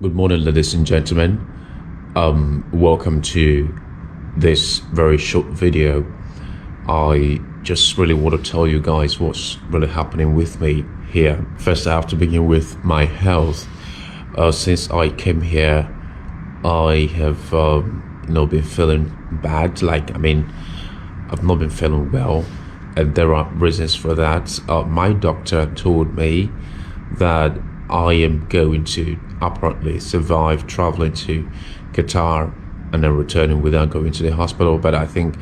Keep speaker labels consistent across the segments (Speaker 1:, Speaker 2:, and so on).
Speaker 1: Good morning, ladies and gentlemen. Welcome to this very short video. I just really want to tell you guys what's really happening with me here. First, I have to begin with my health. Since I came here, I have been feeling bad. I've not been feeling well, and there are reasons for that. My doctor told me that I am going to apparently survive traveling to Qatar and then returning without going to the hospital, but I think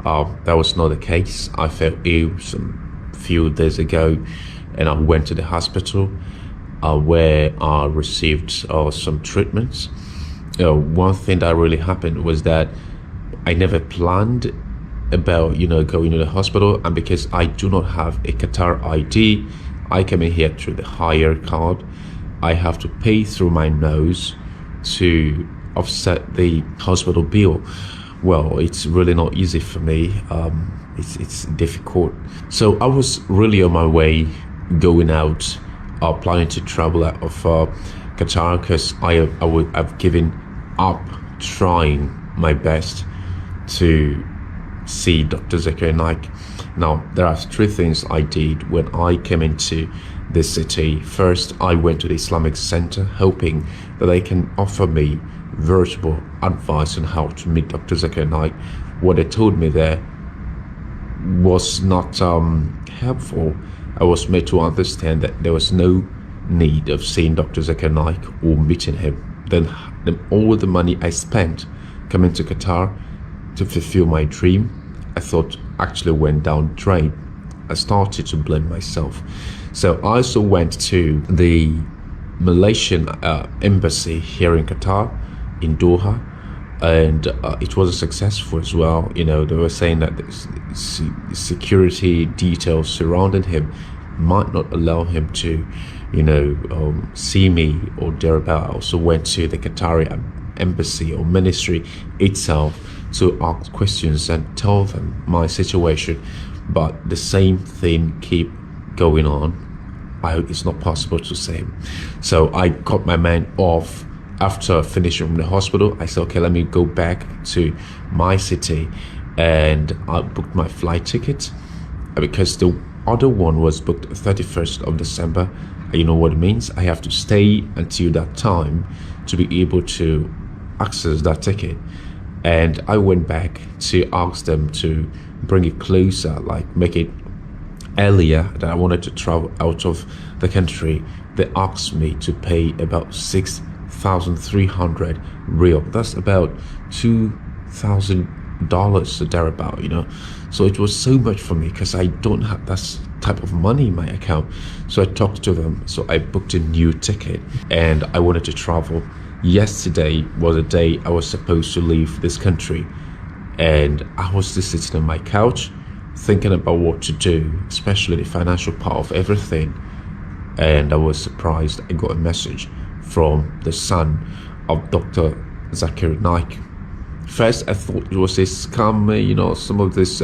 Speaker 1: that was not the case. I felt ill some few days ago, and I went to the hospital where I received some treatments. One thing that really happened was that I never planned about going to the hospital, and because I do not have a Qatar ID, I came in here through the hire card. I have to pay through my nose to offset the hospital bill. Well, it's really not easy for me. It's difficult. So I was really on my way going out, planning to travel out of Qatar, because I've given up trying my best to see Dr. Zakir Naik. Now, there are three things I did when I came into this city. First, I went to the Islamic Center hoping that they can offer me veritable advice on how to meet Dr. Zakir Naik. What they told me there was not helpful. I was made to understand that there was no need of seeing Dr. Zakir Naik or meeting him. Then all the money I spent coming to Qatar to fulfill my dream, I thought actually went down the drain. I started to blame myself. So I also went to the Malaysian embassy here in Qatar, in Doha, and it was successful as well. They were saying that the security details surrounding him might not allow him to, see me or thereabout. I also went to the Qatari embassy or ministry itself to ask questions and tell them my situation, but the same thing keep going on. It's not possible to say. So I got my mind off. After finishing from the hospital, I said, okay, let me go back to my city, and I booked my flight ticket because the other one was booked 31st of December. You know what it means? I have to stay until that time to be able to access that ticket. And I went back to ask them to bring it closer, like make it earlier that I wanted to travel out of the country. They asked me to pay about 6,300 real. That's about $2,000 or thereabout, So it was so much for me because I don't have that type of money in my account. So I talked to them. So I booked a new ticket and I wanted to travel. Yesterday was the day I was supposed to leave this country, and I was just sitting on my couch thinking about what to do, especially the financial part of everything. And I was surprised. I got a message from the son of Dr. Zakir Naik. First, I thought it was a scam, some of this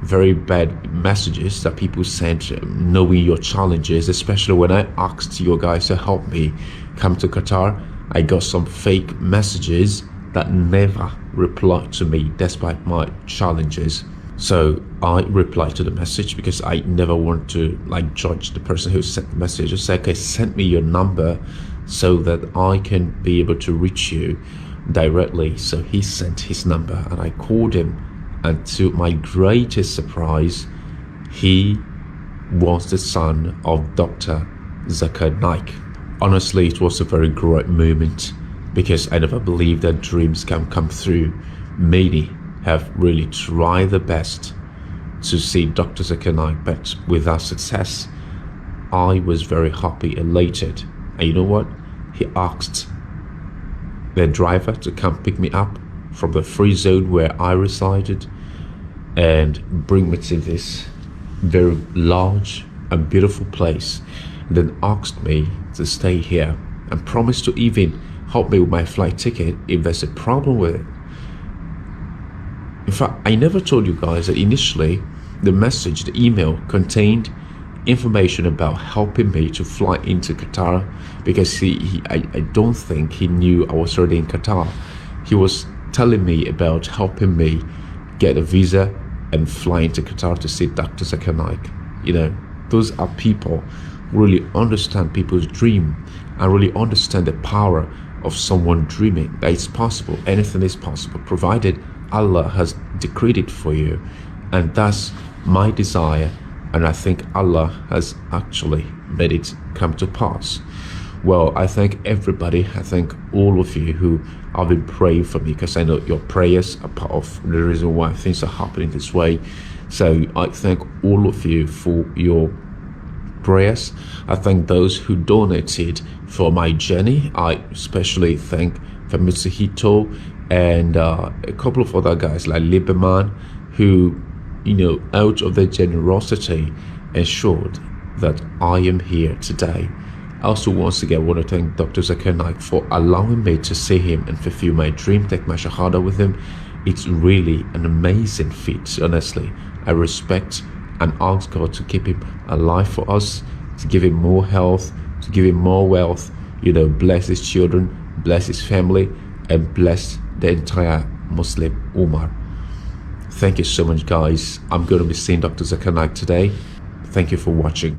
Speaker 1: very bad messages that people sent, knowing your challenges, especially when I asked you guys to help me come to Qatar. I got some fake messages that never replied to me despite my challenges. So I replied to the message because I never want to judge the person who sent the message. I said, okay, send me your number so that I can be able to reach you directly. So he sent his number and I called him, and to my greatest surprise, he was the son of Dr. Zakir Naik. Honestly, it was a very great moment because I never believed that dreams can come through. Many have really tried their best to see Dr. Zakir Naik, but without success. I was very happy, elated. And you know what? He asked the driver to come pick me up from the free zone where I resided and bring me to this very large and beautiful place. Then asked me to stay here and promised to even help me with my flight ticket if there's a problem with it. In fact, I never told you guys that initially the message, the email, contained information about helping me to fly into Qatar, because I don't think he knew I was already in Qatar. He was telling me about helping me get a visa and fly into Qatar to see Dr. Zakir Naik. You know, those are people who really understand people's dream and really understand the power of someone dreaming that it's possible. Anything is possible, provided Allah has decreed it for you. And that's my desire, and I think Allah has actually made it come to pass. Well, I thank everybody. I thank all of you who have been praying for me, because I know your prayers are part of the reason why things are happening this way. So I thank all of you for your prayers. I thank those who donated for my journey. I especially thank Famitsahito and a couple of other guys like Lieberman, who, you know, out of their generosity ensured that I am here today. I also once again want to thank Dr. Zakir Naik for allowing me to see him and fulfill my dream, take my shahadah with him. It's really an amazing feat, honestly. I respect and ask God to keep him alive for us, to give him more health, to give him more wealth, you know, bless his children, bless his family, and bless the entire Muslim Ummah. Thank you so much, guys. I'm going to be seeing Dr. Zakir Naik today. Thank you for watching.